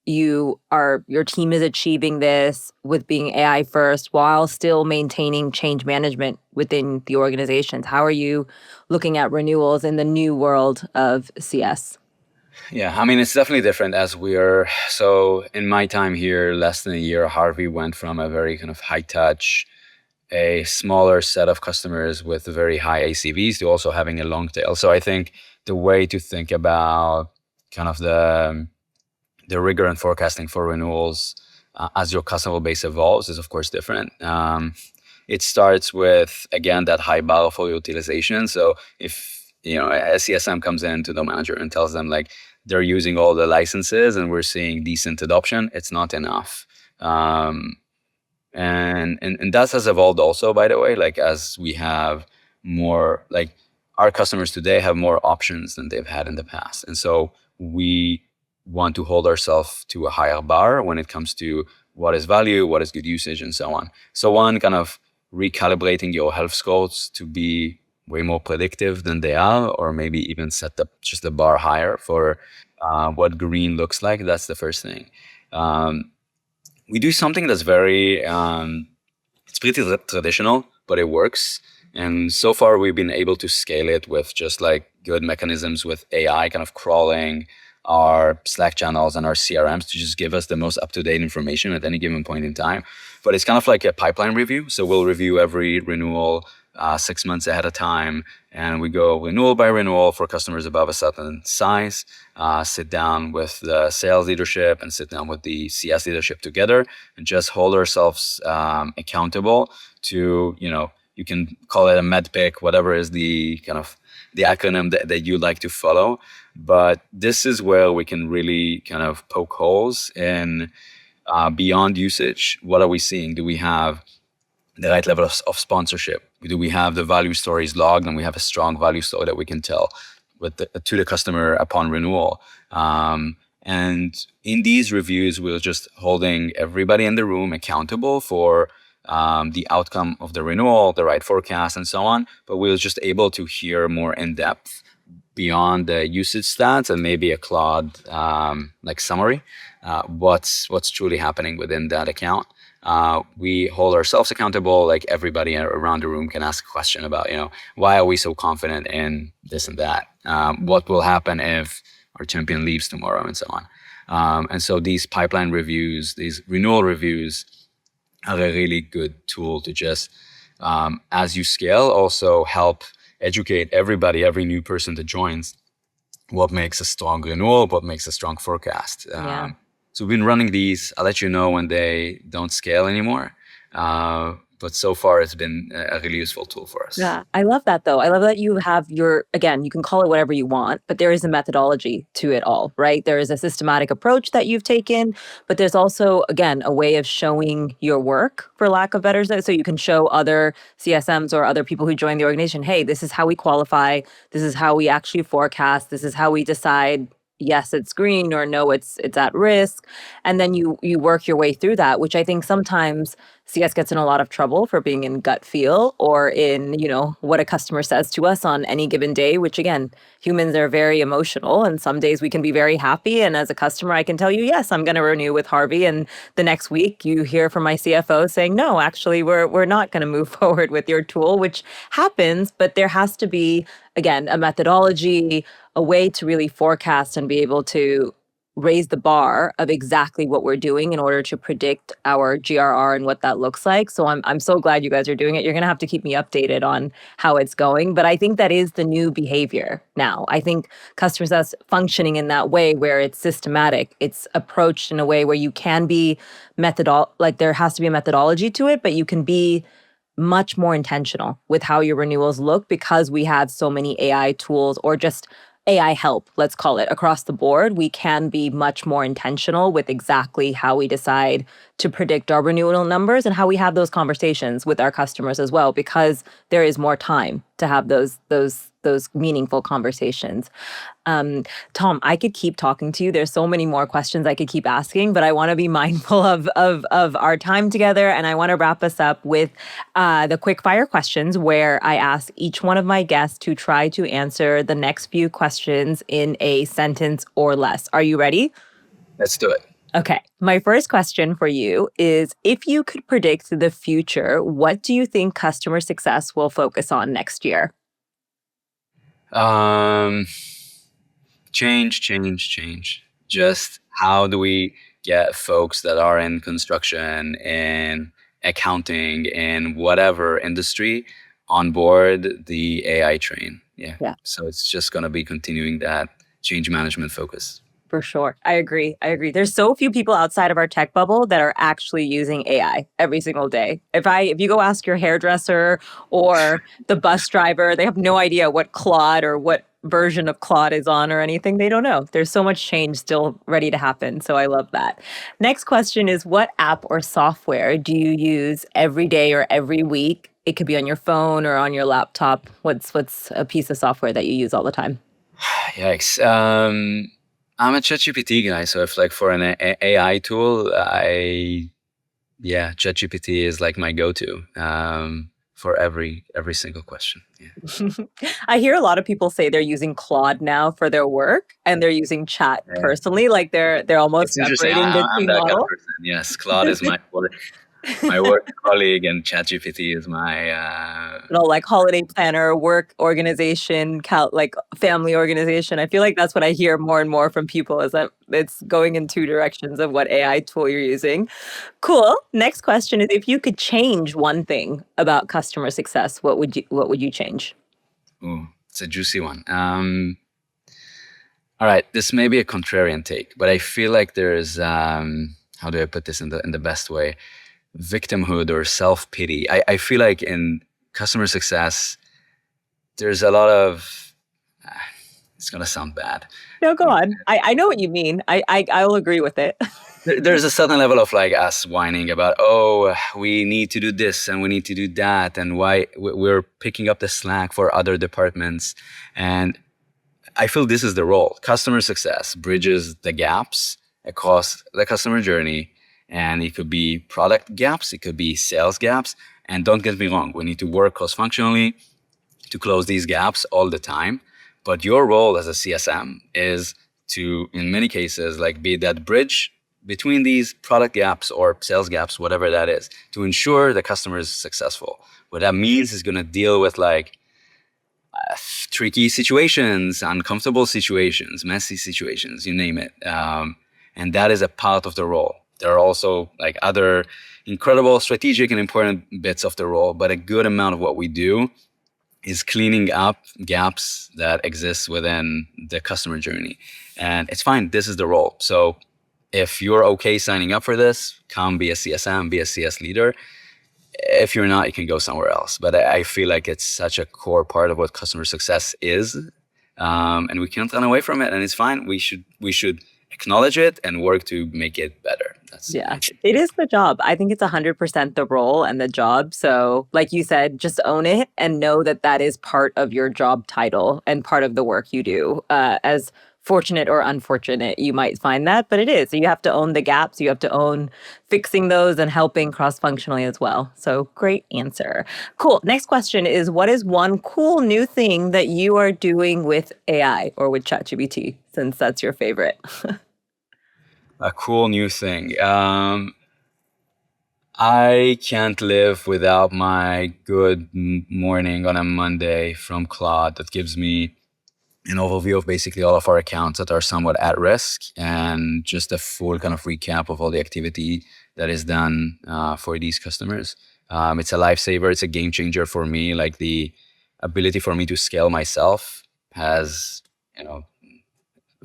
your team is achieving this with being AI first while still maintaining change management within the organizations? How are you looking at renewals in the new world of CS? Yeah, I mean, it's definitely different as we're so in my time here, less than a year, Harvey went from a very kind of high touch, a smaller set of customers with very high ACVs to also having a long tail. So I think the way to think about kind of the rigor and forecasting for renewals as your customer base evolves is of course different. It starts with, again, that high bar for utilization. So if a CSM comes in to the manager and tells them like they're using all the licenses and we're seeing decent adoption, it's not enough. And that has evolved also, by the way, like as we have more, like our customers today have more options than they've had in the past. And so we want to hold ourselves to a higher bar when it comes to what is value, what is good usage, and so on. So one, kind of recalibrating your health scores to be way more predictive than they are, or maybe even set up just the bar higher for what green looks like. That's the first thing. We do something that's very, it's pretty traditional, but it works. And so far, we've been able to scale it with just like good mechanisms with AI kind of crawling our Slack channels and our CRMs to just give us the most up-to-date information at any given point in time. But it's kind of like a pipeline review. So we'll review every renewal 6 months ahead of time, and we go renewal by renewal for customers above a certain size, sit down with the sales leadership and sit down with the CS leadership together and just hold ourselves accountable to, you can call it a med pick, whatever is the kind of the acronym that you like to follow. But this is where we can really kind of poke holes in beyond usage. What are we seeing? Do we have the right level of sponsorship? Do we have the value stories logged and we have a strong value story that we can tell to the customer upon renewal? And in these reviews, we're just holding everybody in the room accountable for the outcome of the renewal, the right forecast, and so on. But we're just able to hear more in depth beyond the usage stats and maybe a Claude like summary, what's truly happening within that account. We hold ourselves accountable. Like everybody around the room can ask a question about, why are we so confident in this and that? What will happen if our champion leaves tomorrow, and so on. And so these pipeline reviews, these renewal reviews, are a really good tool to just, as you scale, also help educate everybody, every new person that joins, what makes a strong renewal, what makes a strong forecast. Yeah. So we've been running these. I'll let you know when they don't scale anymore. But so far, it's been a really useful tool for us. Yeah, I love that though. I love that you have again, you can call it whatever you want, but there is a methodology to it all, right? There is a systematic approach that you've taken, but there's also, again, a way of showing your work, for lack of better say. So you can show other CSMs or other people who join the organization, hey, this is how we qualify. This is how we actually forecast. This is how we decide yes, it's green, or no, it's at risk. And then you work your way through that, which I think sometimes CS gets in a lot of trouble for being in gut feel or in, what a customer says to us on any given day, which again, humans are very emotional, and some days we can be very happy. And as a customer, I can tell you, yes, I'm going to renew with Harvey. And the next week you hear from my CFO saying, no, actually, we're not going to move forward with your tool, which happens, but there has to be, again, a methodology, a way to really forecast and be able to raise the bar of exactly what we're doing in order to predict our GRR and what that looks like. So I'm so glad you guys are doing it. You're going to have to keep me updated on how it's going, but I think that is the new behavior now. I think customers are functioning in that way where it's systematic. It's approached in a way where you can be like there has to be a methodology to it, but you can be much more intentional with how your renewals look because we have so many AI tools or just AI help, let's call it, across the board. We can be much more intentional with exactly how we decide to predict our renewal numbers and how we have those conversations with our customers as well, because there is more time to have those meaningful conversations. Tom, I could keep talking to you. There's so many more questions I could keep asking, but I want to be mindful of our time together, and I want to wrap us up with the quick fire questions, where I ask each one of my guests to try to answer the next few questions in a sentence or less. Are you ready? Let's do it. Okay. My first question for you is, if you could predict the future, what do you think customer success will focus on next year? Change. Just how do we get folks that are in construction and accounting and whatever industry on board the AI train? Yeah. Yeah. So it's just going to be continuing that change management focus. For sure. I agree. There's so few people outside of our tech bubble that are actually using AI every single day. If you go ask your hairdresser or the bus driver, they have no idea what Claude or what version of Claude is on or anything. They don't know. There's so much change still ready to happen. So I love that. Next question is, what app or software do you use every day or every week? It could be on your phone or on your laptop. What's a piece of software that you use all the time? Yikes. I'm a ChatGPT guy, so if like for an AI tool, ChatGPT is like my go-to for every single question. Yeah. I hear a lot of people say they're using Claude now for their work, and they're using Chat Yeah. personally. Like they're almost It's interesting. separating the I'm two that kind of models. person. Yes, Claude is my work colleague, and ChatGPT is my Like holiday planner, work organization, like family organization. I feel like that's what I hear more and more from people, is that it's going in two directions of what AI tool you're using. Cool. Next question is, if you could change one thing about customer success, what would you change? ooh, it's a juicy one. All right, this may be a contrarian take, but I feel like there's how do I put this in the best way? Victimhood or self-pity. I feel like in customer success, there's a lot of it's gonna sound bad. No, go on. I know what you mean. I'll agree with it. There's a certain level of like us whining about, oh, we need to do this and we need to do that, and why we're picking up the slack for other departments. And I feel this is the role. Customer success bridges the gaps across the customer journey, and it could be product gaps, it could be sales gaps. And don't get me wrong, we need to work cross-functionally to close these gaps all the time. But your role as a CSM is to, in many cases, like be that bridge between these product gaps or sales gaps, whatever that is, to ensure the customer is successful. What that means is going to deal with like tricky situations, uncomfortable situations, messy situations, you name it. And that is a part of the role. There are also like other incredible strategic and important bits of the role, but a good amount of what we do is cleaning up gaps that exist within the customer journey. And it's fine, this is the role. So if you're okay signing up for this, come be a CSM, be a CS leader. If you're not, you can go somewhere else. But I feel like it's such a core part of what customer success is. And we can't run away from it, and it's fine. We should acknowledge it and work to make it better. Yeah, it is the job. I think it's 100% the role and the job. So, like you said, just own it and know that that is part of your job title and part of the work you do. As fortunate or unfortunate you might find that, but it is. So you have to own the gaps. You have to own fixing those and helping cross-functionally as well. So great answer. Cool. Next question is, what is one cool new thing that you are doing with AI or with ChatGPT, since that's your favorite? A cool new thing. I can't live without my good morning on a Monday from Claude that gives me an overview of basically all of our accounts that are somewhat at risk and just a full kind of recap of all the activity that is done for these customers. It's a lifesaver. It's a game changer for me. Like the ability for me to scale myself has,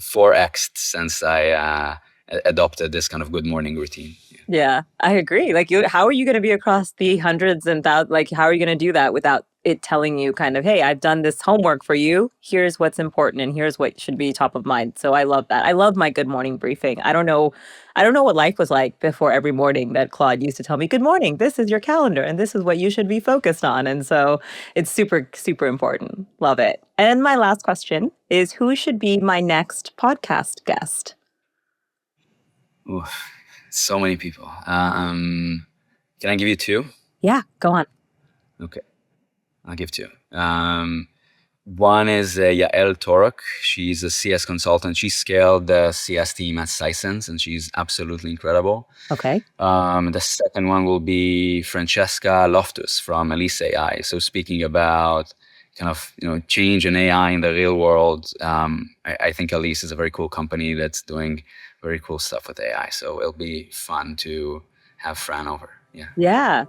4x'd since I adopted this kind of good morning routine. Yeah, I agree. Like, how are you going to be across the hundreds and thousands? Like, how are you going to do that without it telling you kind of, hey, I've done this homework for you. Here's what's important and here's what should be top of mind. So I love that. I love my good morning briefing. I don't know what life was like before every morning that Claude used to tell me, good morning, this is your calendar and this is what you should be focused on. And so it's super, super important. Love it. And my last question is, who should be my next podcast guest? Oof, so many people. Can I give you two? Yeah, go on. Okay, I'll give two. One is Yael Torok. She's a CS consultant. She scaled the CS team at Sisense, and she's absolutely incredible. Okay. The second one will be Francesca Loftus from Elise AI. So speaking about kind of change in AI in the real world, I think Elise is a very cool company that's doing very cool stuff with AI. So it'll be fun to have Fran over. Yeah. Yeah.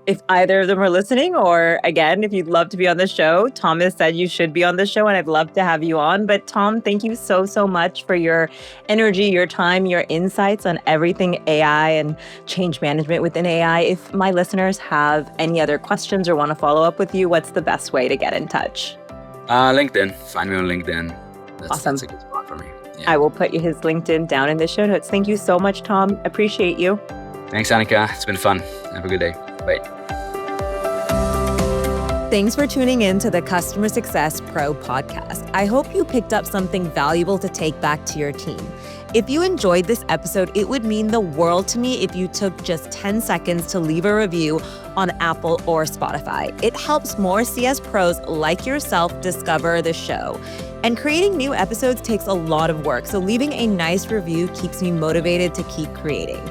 If either of them are listening, or again, if you'd love to be on the show, Thomas said you should be on the show and I'd love to have you on. But Tom, thank you so, so much for your energy, your time, your insights on everything AI and change management within AI. If my listeners have any other questions or want to follow up with you, what's the best way to get in touch? LinkedIn. Find me on LinkedIn. Awesome. That's a good spot for me. Yeah. I will put his LinkedIn down in the show notes. Thank you so much, Tom. Appreciate you. Thanks, Anika. It's been fun. Have a good day. Bye. Thanks for tuning in to the Customer Success Pro podcast. I hope you picked up something valuable to take back to your team. If you enjoyed this episode, it would mean the world to me if you took just 10 seconds to leave a review on Apple or Spotify. It helps more CS pros like yourself discover the show. And creating new episodes takes a lot of work, so leaving a nice review keeps me motivated to keep creating.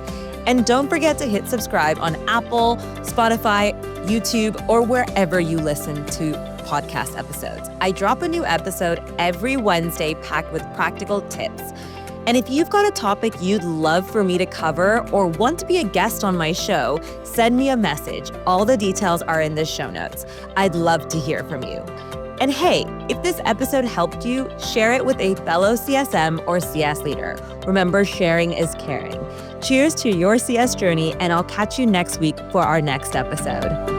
And don't forget to hit subscribe on Apple, Spotify, YouTube, or wherever you listen to podcast episodes. I drop a new episode every Wednesday packed with practical tips. And if you've got a topic you'd love for me to cover or want to be a guest on my show, send me a message. All the details are in the show notes. I'd love to hear from you. And hey, if this episode helped you, share it with a fellow CSM or CS leader. Remember, sharing is caring. Cheers to your CS journey, and I'll catch you next week for our next episode.